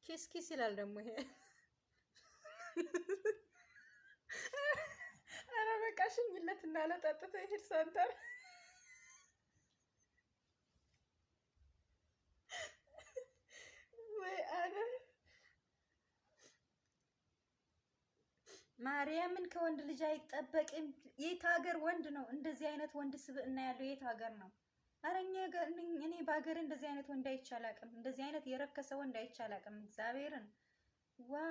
ኪስ ኪስ ይላል ደግሞ ይሄ። ኧረ በቃ ሽኝለት እና ለጠጥቶ ይሄድ ሰንተር ወይ አረ ማርያምን ከወንድ ልጅ አይጠበቅም። የት ሀገር ወንድ ነው እንደዚህ አይነት ወንድ ስብዕና ያለው? የት ሀገር ነው? አረኛ እኔ በሀገር እንደዚህ አይነት ወንድ አይቻላቅም። እንደዚህ አይነት የረከሰ ወንድ አይቻላቅም። እግዚአብሔርን ዋ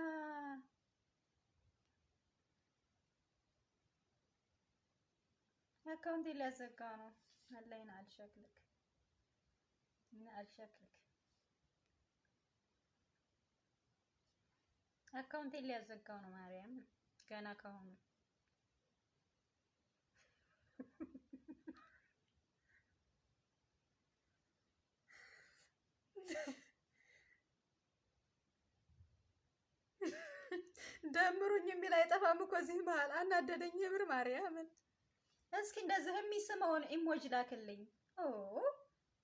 አካውንት ሊያዘጋ ነው። አላይና አልሸክልክ እና አልሸክልክ አካውንት ሊያዘጋው ነው። ማርያም ገና ከሆነ ደምሩኝ የሚል አይጠፋም እኮ እዚህ መሀል አናደደኝ። የምር ማርያምን እስኪ እንደዚህ የሚስመውን ኢሞጅ ላክልኝ። ኦ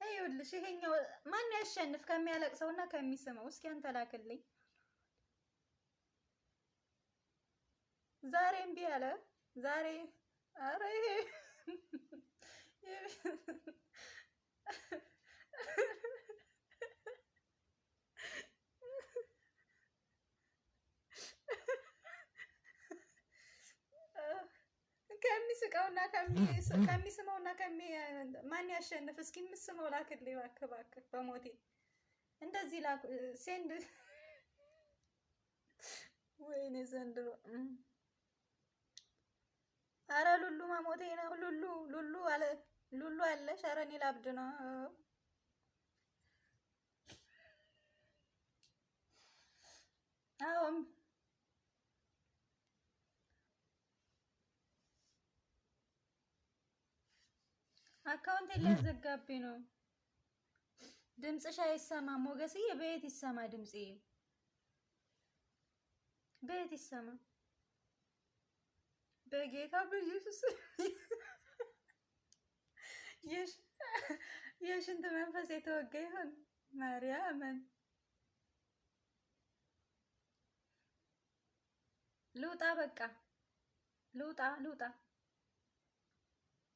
ይኸውልሽ፣ ይሄኛው ማን ያሸንፍ ከሚያለቅሰውና ከሚስመው? እስኪ አንተ ላክልኝ። ዛሬ እምቢ አለ። ዛሬ አረ ይሄ ከሚስቀውና ከሚስመውና ማን ያሸንፍ? እስኪ የምስመው ላክልኝ እባክህ እባክህ፣ በሞቴ እንደዚህ ላክ ሴንድ። ወይኔ ዘንድሮ አረ ሉሉ ማሞቴ ነው። ሉሉ አለ ሉሉ አለሽ? አረ እኔ ላብድ ነው። አሁን አካውንት ሊያዘጋብኝ ነው። ድምፅሽ አይሰማ ሞገስዬ። በየት ይሰማ ድምፄ? በየት ይሰማ? በጌታ በኢየሱስ የሽንት መንፈስ የተወጋ ይሁን። ማርያምን ልውጣ በቃ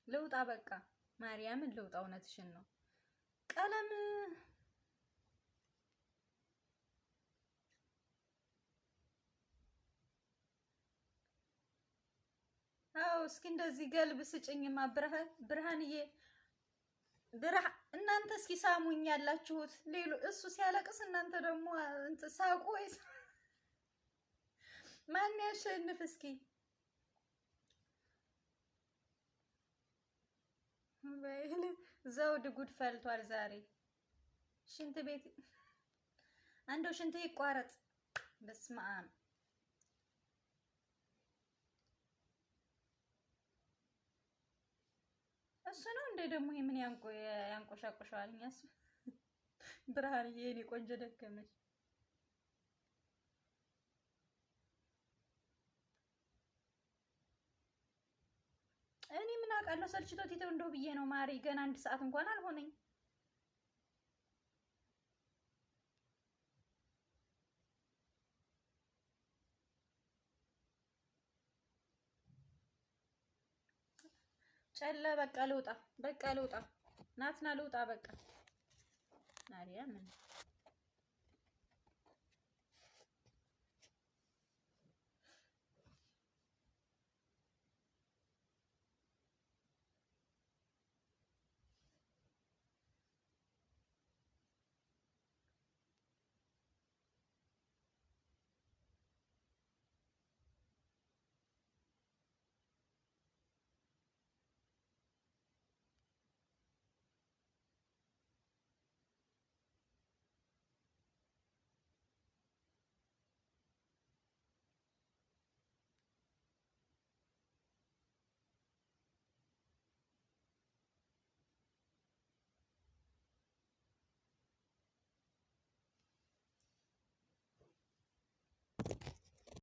ልውጣ በቃ ማርያምን ልውጣ። እውነትሽን ነው። ቀለም አዎ፣ እስኪ እንደዚህ ገልብ ስጭኝማ ብርሃንዬ። እናንተ እስኪ ሳሙኝ ያላችሁት ሌሎ እሱ ሲያለቅስ እናንተ ደግሞ ሳቁ። ወይስ ማን ያሸንፍ? እስኪ ዘውድ ጉድ ፈልቷል ዛሬ። ሽንት ቤት አንዱ ሽንት ይቋረጥ። በስመ አብ እሱ ነው እንዴ ደግሞ? ምን ያንቆሻቆሻል? እኛስ ብርሃንዬ የኔ ቆንጆ ደከመች። እኔ ምን አውቃለሁ? ሰልችቶት ይተው እንደው ብዬ ነው ማሪ። ገና 1 ሰዓት እንኳን አልሆነኝ። ጨለ በቃ ልውጣ፣ ናትና ልውጣ በቃ ማርያምን